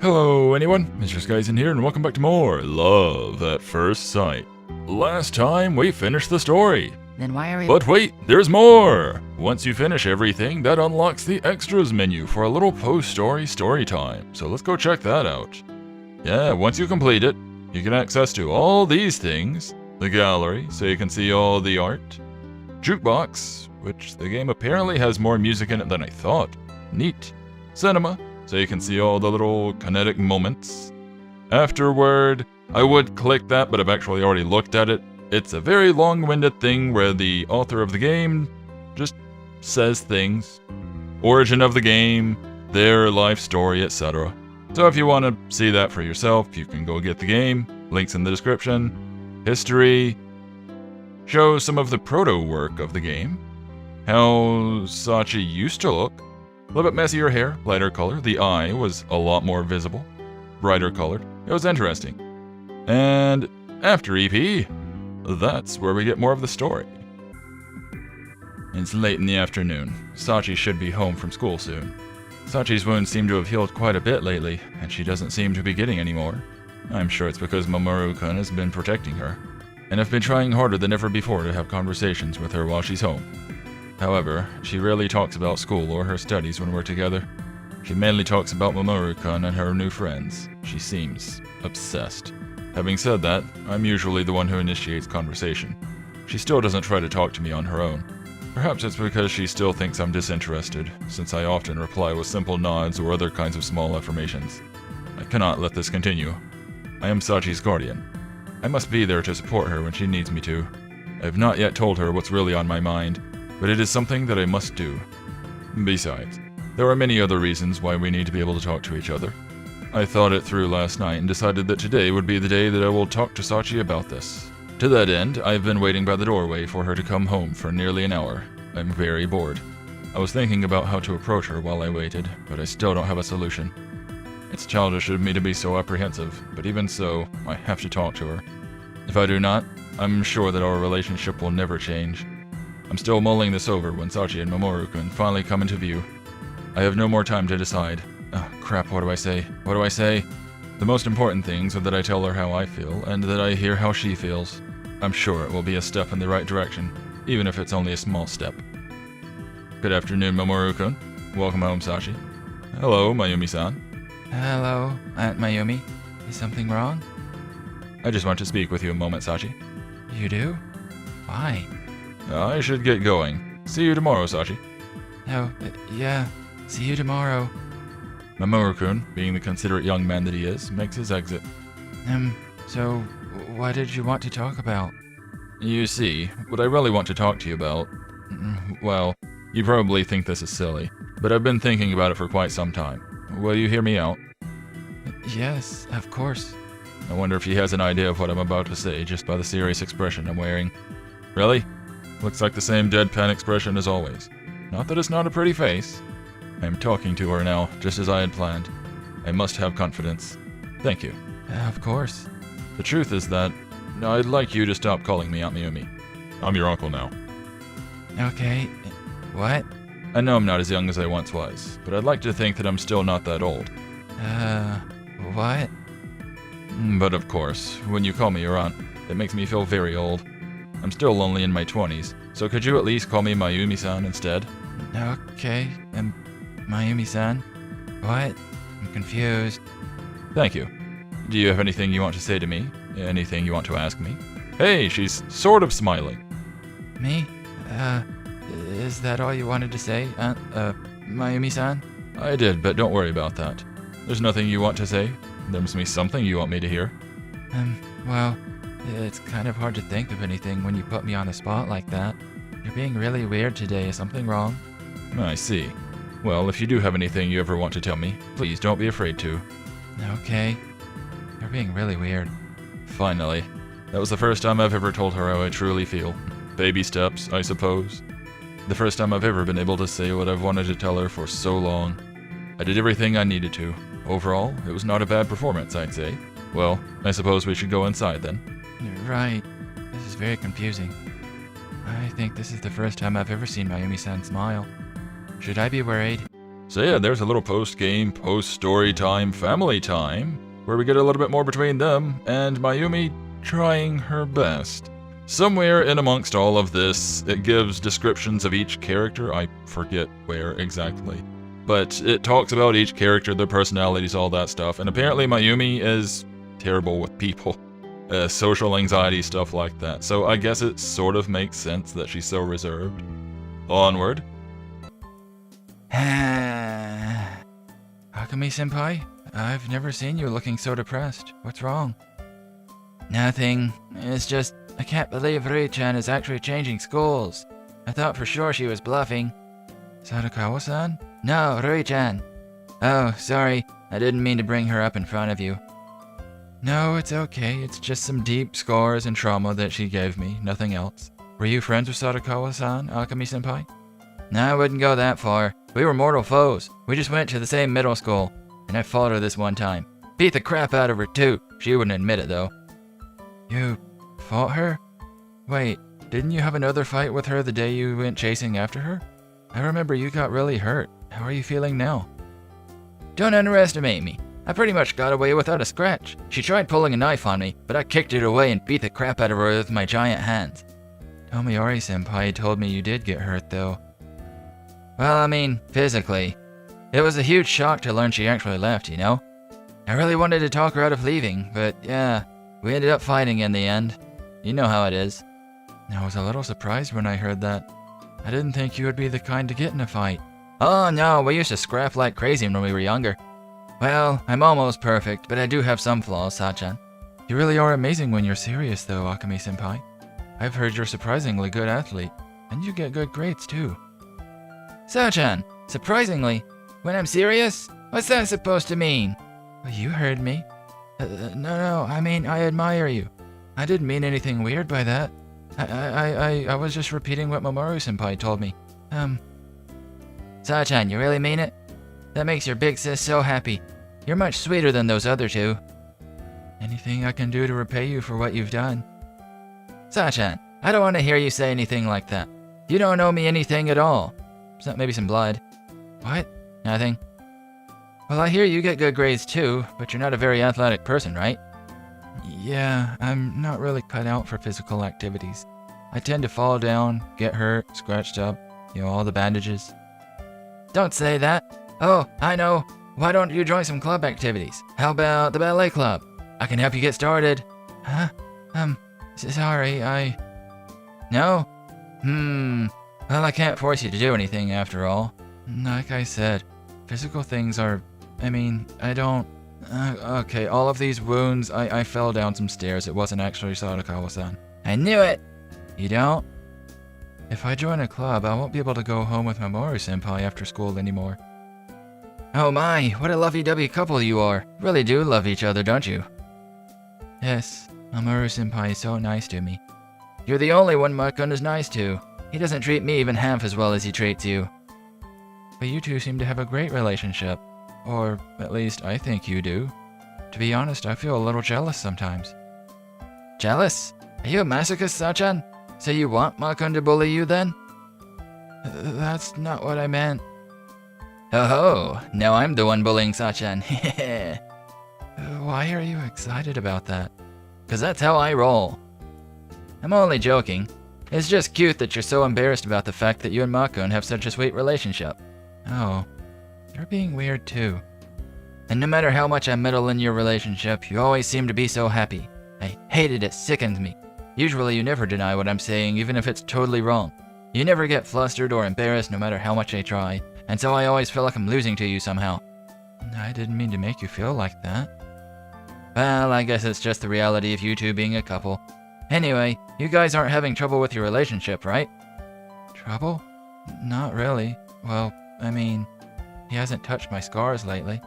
Hello anyone, Mr. Skies in here, and welcome back to more Love at First Sight. Last time we finished the story. Then why are we... But wait, there's more! Once you finish everything, that unlocks the extras menu for a little post-story story time, so let's go check that out. Yeah, once you complete it, you get access to all these things. The gallery, so you can see all the art. Jukebox, which the game apparently has more music in it than I thought. Neat. Cinema, so you can see all the little kinetic moments. Afterward, I would click that, but I've actually already looked at it. It's a very long-winded thing where the author of the game just says things. Origin of the game, their life story, etc. So if you want to see that for yourself, you can go get the game. Links in the description. History. Shows some of the proto work of the game. How Sachi used to look. A little bit messier hair, lighter color. The eye was a lot more visible. Brighter colored. It was interesting. And after EP, that's where we get more of the story. It's late in the afternoon. Sachi should be home from school soon. Sachi's wounds seem to have healed quite a bit lately, and she doesn't seem to be getting any more. I'm sure it's because Mamoru-kun has been protecting her, and I've been trying harder than ever before to have conversations with her while she's home. However, she rarely talks about school or her studies when we're together. She mainly talks about Mamoru-kun and her new friends. She seems obsessed. Having said that, I'm usually the one who initiates conversation. She still doesn't try to talk to me on her own. Perhaps it's because she still thinks I'm disinterested, since I often reply with simple nods or other kinds of small affirmations. I cannot let this continue. I am Sachi's guardian. I must be there to support her when she needs me to. I have not yet told her what's really on my mind, but it is something that I must do. Besides, there are many other reasons why we need to be able to talk to each other. I thought it through last night and decided that today would be the day that I will talk to Sachi about this. To that end, I've been waiting by the doorway for her to come home for nearly an hour. I'm very bored. I was thinking about how to approach her while I waited, but I still don't have a solution. It's childish of me to be so apprehensive, but even so, I have to talk to her. If I do not, I'm sure that our relationship will never change. I'm still mulling this over when Sachi and Mamoru-kun finally come into view. I have no more time to decide. Oh, crap, what do I say? What do I say? The most important things are that I tell her how I feel, and that I hear how she feels. I'm sure it will be a step in the right direction, even if it's only a small step. Good afternoon, Mamoru-kun. Welcome home, Sachi. Hello, Mayumi-san. Hello, Aunt Mayumi. Is something wrong? I just want to speak with you a moment, Sachi. You do? Why? I should get going. See you tomorrow, Sachi. Oh, yeah. See you tomorrow. Mamoru-kun, being the considerate young man that he is, makes his exit. So, what did you want to talk about? You see, what I really want to talk to you about, well, you probably think this is silly, but I've been thinking about it for quite some time. Will you hear me out? Yes, of course. I wonder if he has an idea of what I'm about to say just by the serious expression I'm wearing. Really? Looks like the same deadpan expression as always. Not that it's not a pretty face. I'm talking to her now, just as I had planned. I must have confidence. Thank you. Of course. The truth is that I'd like you to stop calling me Aunt Mayumi. I'm your uncle now. Okay. What? I know I'm not as young as I once was, but I'd like to think that I'm still not that old. What? But of course, when you call me your aunt, it makes me feel very old. I'm still only in my 20s, so could you at least call me Mayumi-san instead? Okay, Mayumi-san? What? I'm confused. Thank you. Do you have anything you want to say to me? Anything you want to ask me? Hey, she's sort of smiling. Me? Is that all you wanted to say, Aunt, Mayumi-san? I did, but don't worry about that. There's nothing you want to say? There must be something you want me to hear. Well, it's kind of hard to think of anything when you put me on the spot like that. You're being really weird today. Is something wrong? I see. Well, if you do have anything you ever want to tell me, please don't be afraid to. Okay. You're being really weird. Finally. That was the first time I've ever told her how I truly feel. Baby steps, I suppose. The first time I've ever been able to say what I've wanted to tell her for so long. I did everything I needed to. Overall, it was not a bad performance, I'd say. Well, I suppose we should go inside then. Right. This is very confusing. I think this is the first time I've ever seen Mayumi-san smile. Should I be worried? So yeah, there's a little post-game, post-story time, family time, where we get a little bit more between them, and Mayumi trying her best. Somewhere in amongst all of this, it gives descriptions of each character. I forget where exactly. But it talks about each character, their personalities, all that stuff. And apparently Mayumi is terrible with people. Social anxiety, stuff like that. So I guess it sort of makes sense that she's so reserved. Onward. Akame-senpai, I've never seen you looking so depressed. What's wrong? Nothing. It's just, I can't believe Rui-chan is actually changing schools. I thought for sure she was bluffing. Sadakawa-san? No, Rui-chan. Oh, sorry. I didn't mean to bring her up in front of you. No, it's okay. It's just some deep scars and trauma that she gave me, nothing else. Were you friends with Sadakawa-san, Akame-senpai? No, I wouldn't go that far. We were mortal foes. We just went to the same middle school. And I fought her this one time. Beat the crap out of her too. She wouldn't admit it though. You fought her? Wait, didn't you have another fight with her the day you went chasing after her? I remember you got really hurt. How are you feeling now? Don't underestimate me. I pretty much got away without a scratch. She tried pulling a knife on me, but I kicked it away and beat the crap out of her with my giant hands. Tomoyori-senpai told me you did get hurt though. Well, I mean, physically. It was a huge shock to learn she actually left, you know? I really wanted to talk her out of leaving, but yeah, we ended up fighting in the end. You know how it is. I was a little surprised when I heard that. I didn't think you would be the kind to get in a fight. Oh no, we used to scrap like crazy when we were younger. Well, I'm almost perfect, but I do have some flaws, Sachan. You really are amazing when you're serious though, Akame-senpai. I've heard you're a surprisingly good athlete, and you get good grades too. Sachan, surprisingly? When I'm serious? What's that supposed to mean? Well, you heard me. No, I mean, I admire you. I didn't mean anything weird by that. I was just repeating what Mamoru-senpai told me. Sachan, you really mean it? That makes your big sis so happy. You're much sweeter than those other two. Anything I can do to repay you for what you've done? Sachan, I don't want to hear you say anything like that. You don't owe me anything at all. Except maybe some blood. What? Nothing. Well, I hear you get good grades too, but you're not a very athletic person, right? Yeah, I'm not really cut out for physical activities. I tend to fall down, get hurt, scratched up, all the bandages. Don't say that. Oh, I know. Why don't you join some club activities? How about the ballet club? I can help you get started. Huh? Sorry, No? Well, I can't force you to do anything after all. Like I said, physical things are... I don't... okay, all of these wounds, I fell down some stairs. It wasn't actually Sadakawa-san. I knew it! You don't? If I join a club, I won't be able to go home with Mamoru-senpai after school anymore. Oh my, what a lovey-dovey couple you are. Really do love each other, don't you? Yes, Mamoru-senpai is so nice to me. You're the only one Makun is nice to. He doesn't treat me even half as well as he treats you. But you two seem to have a great relationship. Or, at least, I think you do. To be honest, I feel a little jealous sometimes. Jealous? Are you a masochist, Sachan? So you want Makun to bully you, then? That's not what I meant. Oh, now I'm the one bullying Sachan. Why are you excited about that? 'Cause that's how I roll. I'm only joking. It's just cute that you're so embarrassed about the fact that you and Makun have such a sweet relationship. Oh, you're being weird too. And no matter how much I meddle in your relationship, you always seem to be so happy. I hate it, it sickens me. Usually you never deny what I'm saying, even if it's totally wrong. You never get flustered or embarrassed no matter how much I try, and so I always feel like I'm losing to you somehow. I didn't mean to make you feel like that. Well, I guess it's just the reality of you two being a couple. Anyway, you guys aren't having trouble with your relationship, right? Trouble? Not really. Well, he hasn't touched my scars lately.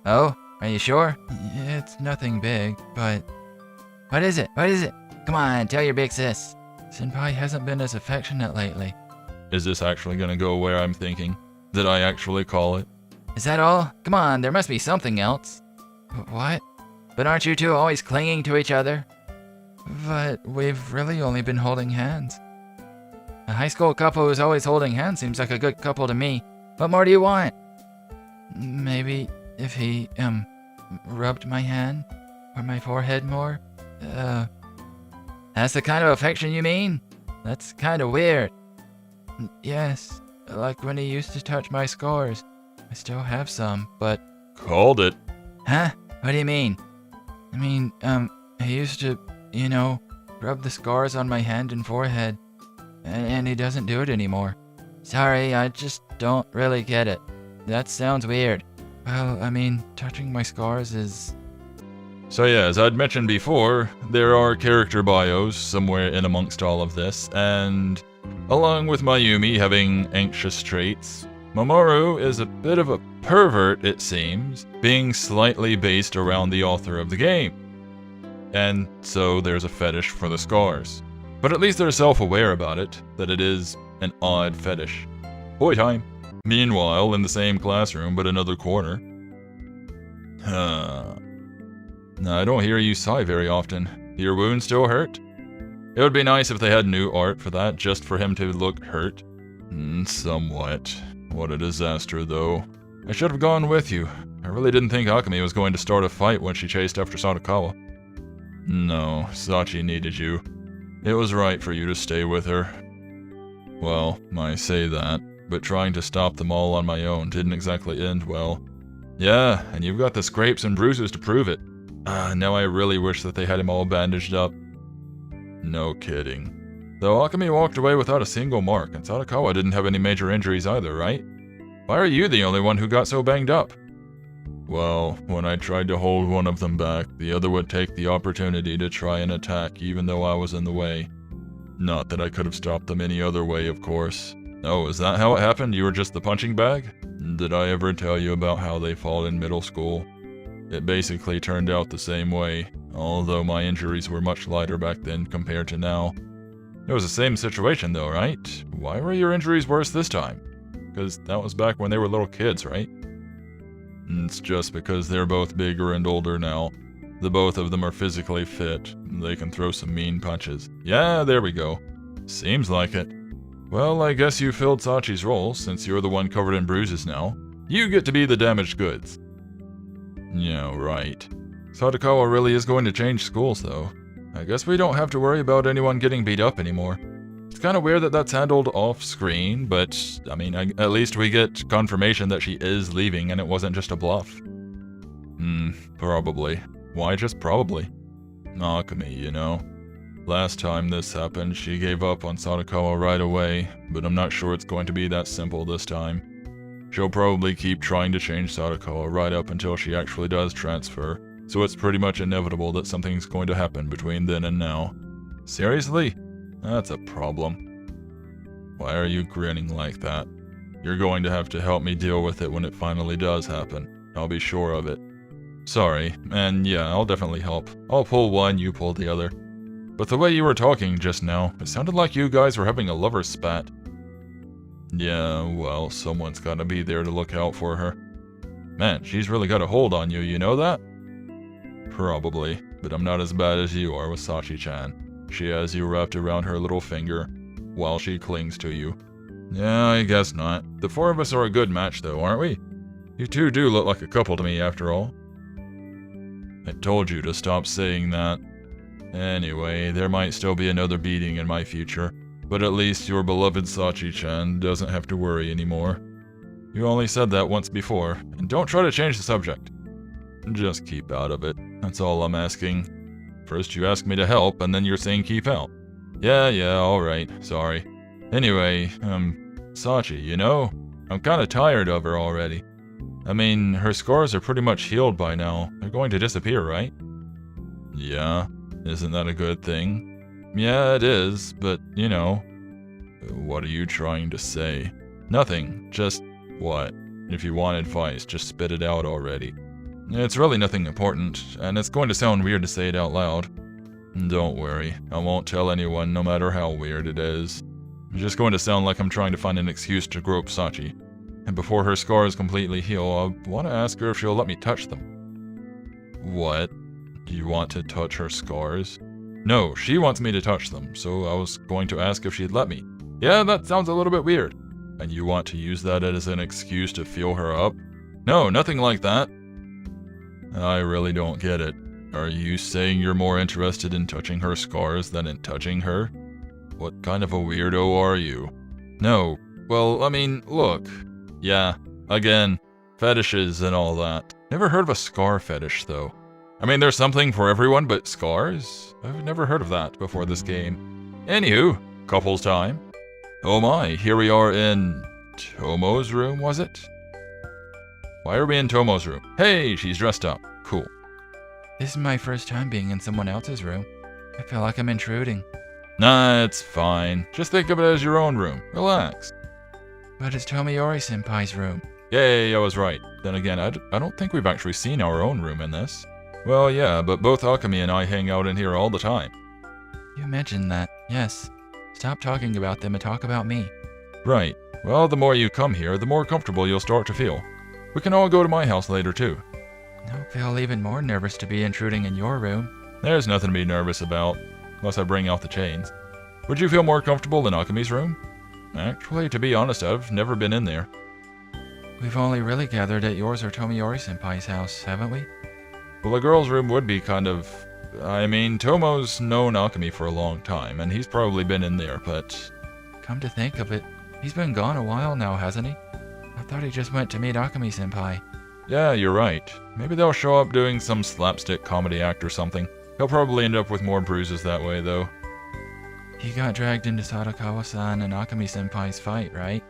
Oh, are you sure? It's nothing big, but... What is it? What is it? Come on, tell your big sis. Senpai hasn't been as affectionate lately. Is this actually gonna go where I'm thinking? Did I actually call it? Is that all? Come on, there must be something else. What? But aren't you two always clinging to each other? But we've really only been holding hands. A high school couple who's always holding hands seems like a good couple to me. What more do you want? Maybe if he, rubbed my hand or my forehead more? That's the kind of affection you mean? That's kind of weird. Yes, like when he used to touch my scars. I still have some, but... Called it. Huh? What do you mean? I mean, he used to, rub the scars on my hand and forehead. And he doesn't do it anymore. Sorry, I just don't really get it. That sounds weird. Well, I mean, touching my scars is... So yeah, as I'd mentioned before, there are character bios somewhere in amongst all of this, and along with Mayumi having anxious traits, Mamoru is a bit of a pervert, it seems, being slightly based around the author of the game. And so there's a fetish for the scars. But at least they're self-aware about it, that it is an odd fetish. Boy time. Meanwhile, in the same classroom but another corner. I don't hear you sigh very often. Your wound still hurt? It would be nice if they had new art for that, just for him to look hurt. Somewhat. What a disaster, though. I should have gone with you. I really didn't think Akemi was going to start a fight when she chased after Sadakawa. No, Sachi needed you. It was right for you to stay with her. Well, I say that, but trying to stop them all on my own didn't exactly end well. Yeah, and you've got the scrapes and bruises to prove it. Now I really wish that they had him all bandaged up. No kidding. Though Akemi walked away without a single mark, and Sadakawa didn't have any major injuries either, right? Why are you the only one who got so banged up? Well, when I tried to hold one of them back, the other would take the opportunity to try and attack even though I was in the way. Not that I could have stopped them any other way, of course. Oh, is that how it happened? You were just the punching bag? Did I ever tell you about how they fought in middle school? It basically turned out the same way, although my injuries were much lighter back then compared to now. It was the same situation though, right? Why were your injuries worse this time? Because that was back when they were little kids, right? It's just because they're both bigger and older now. The both of them are physically fit. They can throw some mean punches. Yeah, there we go. Seems like it. Well, I guess you filled Sachi's role, since you're the one covered in bruises now. You get to be the damaged goods. Yeah, right. Sadakawa really is going to change schools, though. I guess we don't have to worry about anyone getting beat up anymore. It's kind of weird that that's handled off-screen, but, I mean, at least we get confirmation that she is leaving and it wasn't just a bluff. Probably. Why just probably? Akemi, you know. Last time this happened, she gave up on Sadakawa right away, but I'm not sure it's going to be that simple this time. She'll probably keep trying to change Sadakawa right up until she actually does transfer, so it's pretty much inevitable that something's going to happen between then and now. Seriously? That's a problem. Why are you grinning like that? You're going to have to help me deal with it when it finally does happen. I'll be sure of it. Sorry, and yeah, I'll definitely help. I'll pull one, you pull the other. But the way you were talking just now, it sounded like you guys were having a lover's spat. Yeah, well, someone's gotta be there to look out for her. Man, she's really got a hold on you, you know that? Probably, but I'm not as bad as you are with Sachi-chan. She has you wrapped around her little finger, while she clings to you. Yeah, I guess not. The four of us are a good match though, aren't we? You two do look like a couple to me after all. I told you to stop saying that. Anyway, there might still be another beating in my future, but at least your beloved Sachi-chan doesn't have to worry anymore. You only said that once before, and don't try to change the subject. Just keep out of it, that's all I'm asking. First you ask me to help, and then you're saying keep out. Yeah, alright, sorry. Anyway, Sachi, you know, I'm kinda tired of her already. I mean, her scars are pretty much healed by now. They're going to disappear, right? Yeah, isn't that a good thing? Yeah, it is, but, you know. What are you trying to say? Nothing, just what? If you want advice, just spit it out already. It's really nothing important, and it's going to sound weird to say it out loud. Don't worry, I won't tell anyone no matter how weird it is. It's just going to sound like I'm trying to find an excuse to grope Sachi. And before her scars completely heal, I want to ask her if she'll let me touch them. What? Do you want to touch her scars? No, she wants me to touch them, so I was going to ask if she'd let me. Yeah, that sounds a little bit weird. And you want to use that as an excuse to feel her up? No, nothing like that. I really don't get it. Are you saying you're more interested in touching her scars than in touching her? What kind of a weirdo are you? No. Well, I mean, look. Yeah, again, fetishes and all that. Never heard of a scar fetish, though. I mean, there's something for everyone, but scars? I've never heard of that before this game. Anywho, couples time. Oh my, here we are in Tomo's room, was it? Why are we in Tomo's room? Hey, she's dressed up. Cool. This is my first time being in someone else's room. I feel like I'm intruding. Nah, it's fine. Just think of it as your own room. Relax. But it's Tomoyori-senpai's room. Yay, I was right. Then again, I don't think we've actually seen our own room in this. Well, yeah, but both Akemi and I hang out in here all the time. You mentioned that, yes. Stop talking about them and talk about me. Right. Well, the more you come here, the more comfortable you'll start to feel. We can all go to my house later, too. I'll feel even more nervous to be intruding in your room. There's nothing to be nervous about, unless I bring out the chains. Would you feel more comfortable in Akemi's room? Actually, to be honest, I've never been in there. We've only really gathered at yours or Tomoyori-senpai's house, haven't we? Well, the girls' room would be kind of... I mean, Tomo's known Akemi for a long time, and he's probably been in there, but... Come to think of it, he's been gone a while now, hasn't he? I thought he just went to meet Akemi-senpai. Yeah, you're right. Maybe they'll show up doing some slapstick comedy act or something. He'll probably end up with more bruises that way, though. He got dragged into Sadakawa-san and Akemi-senpai's fight, right?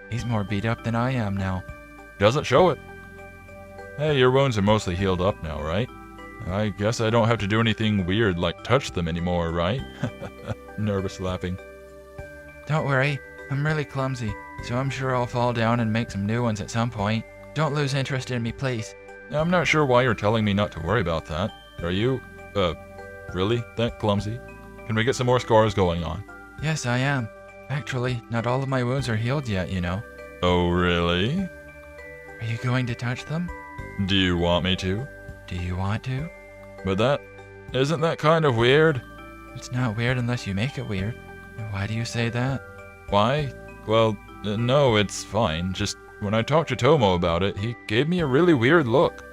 He's more beat up than I am now. Doesn't show it. Hey, your wounds are mostly healed up now, right? I guess I don't have to do anything weird like touch them anymore, right? Nervous laughing. Don't worry, I'm really clumsy, so I'm sure I'll fall down and make some new ones at some point. Don't lose interest in me, please. I'm not sure why you're telling me not to worry about that. Are you, really that clumsy? Can we get some more scars going on? Yes, I am. Actually, not all of my wounds are healed yet, you know. Oh, really? Are you going to touch them? Do you want me to? Do you want to? But isn't that kind of weird? It's not weird unless you make it weird. Why do you say that? Why? Well, no, it's fine. Just when I talked to Tomo about it, he gave me a really weird look.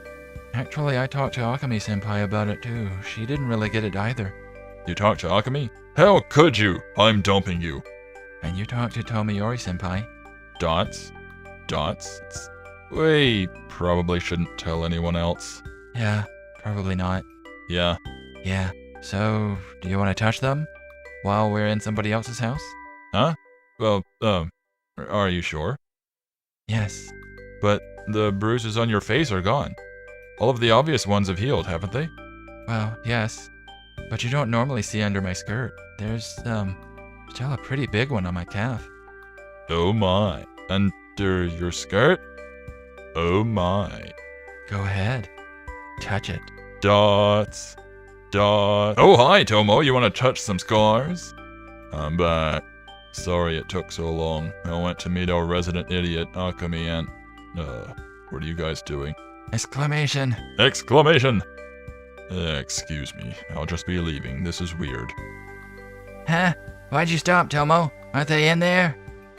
Actually, I talked to Akemi-senpai about it too. She didn't really get it either. You talked to Akemi? How could you? I'm dumping you. And you talked to Tomoyori-senpai? Dots? We probably shouldn't tell anyone else. Yeah, probably not. Yeah. Yeah. So, do you want to touch them? While we're in somebody else's house? Huh? Well, are you sure? Yes. But the bruises on your face are gone. All of the obvious ones have healed, haven't they? Well, yes. But you don't normally see under my skirt. There's, still a pretty big one on my calf. Oh my. Under your skirt? Oh my. Go ahead. Touch it. Dots. Oh, hi, Tomo. You want to touch some scars? I'm back. Sorry it took so long. I went to meet our resident idiot, Akemi, and... what are you guys doing? Exclamation. Exclamation! Excuse me. I'll just be leaving. This is weird. Huh? Why'd you stop, Tomo? Aren't they in there?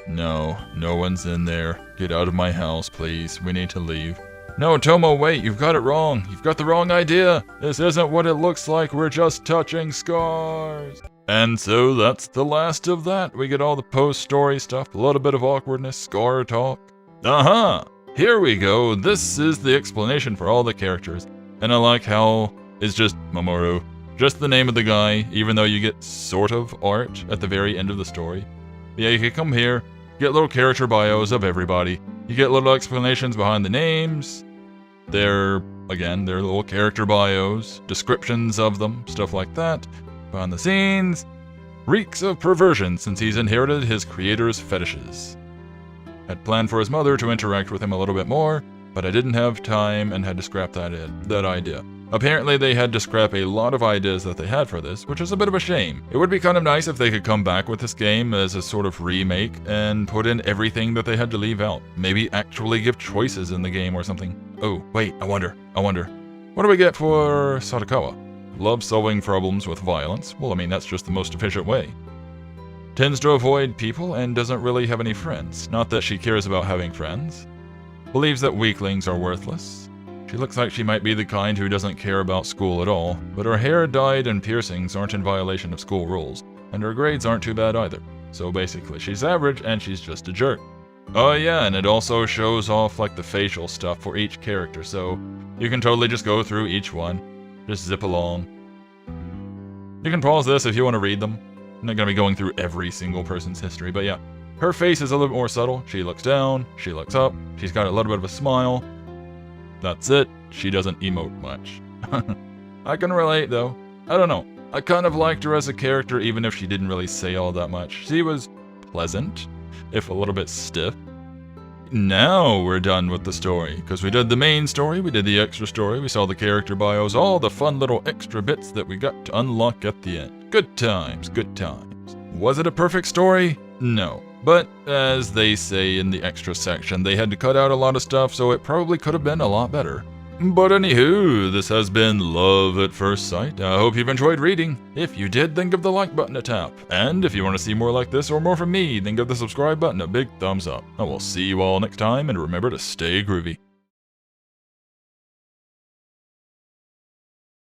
No one's in there. Get out of my house, please. We need to leave. No, Tomo, wait. You've got it wrong. You've got the wrong idea. This isn't what it looks like. We're just touching scars. And so that's the last of that. We get all the post-story stuff, a little bit of awkwardness, scar talk. Here we go. This is the explanation for all the characters. And I like how it's just Mamoru. Just the name of the guy, even though you get sort of art at the very end of the story. But yeah, you can come here, get little character bios of everybody. You get little explanations behind the names. They're little character bios, descriptions of them, stuff like that. Behind the scenes, reeks of perversion since he's inherited his creator's fetishes. Had planned for his mother to interact with him a little bit more, but I didn't have time and had to scrap that idea. Apparently they had to scrap a lot of ideas that they had for this, which is a bit of a shame. It would be kind of nice if they could come back with this game as a sort of remake and put in everything that they had to leave out. Maybe actually give choices in the game or something. Oh, wait, I wonder. What do we get for Sadakawa? Loves solving problems with violence. Well, I mean, that's just the most efficient way. Tends to avoid people and doesn't really have any friends. Not that she cares about having friends. believes that weaklings are worthless. She looks like she might be the kind who doesn't care about school at all, but her hair dyed and piercings aren't in violation of school rules, and her grades aren't too bad either. So basically, she's average and she's just a jerk. Oh yeah, and it also shows off like the facial stuff for each character, so you can totally just go through each one. Just zip along. You can pause this if you want to read them. I'm not going to be going through every single person's history, but yeah. Her face is a little bit more subtle. She looks down, she looks up, she's got a little bit of a smile. That's it. She doesn't emote much. I can relate though. I don't know. I kind of liked her as a character even if she didn't really say all that much. She was pleasant, if a little bit stiff. Now we're done with the story, because we did the main story, we did the extra story, we saw the character bios, all the fun little extra bits that we got to unlock at the end. Good times, good times. Was it a perfect story? No. But, as they say in the extra section, they had to cut out a lot of stuff, so it probably could have been a lot better. But anywho, this has been Love at First Sight. I hope you've enjoyed reading. If you did, then give the like button a tap. And if you want to see more like this or more from me, then give the subscribe button a big thumbs up. I will see you all next time, and remember to stay groovy.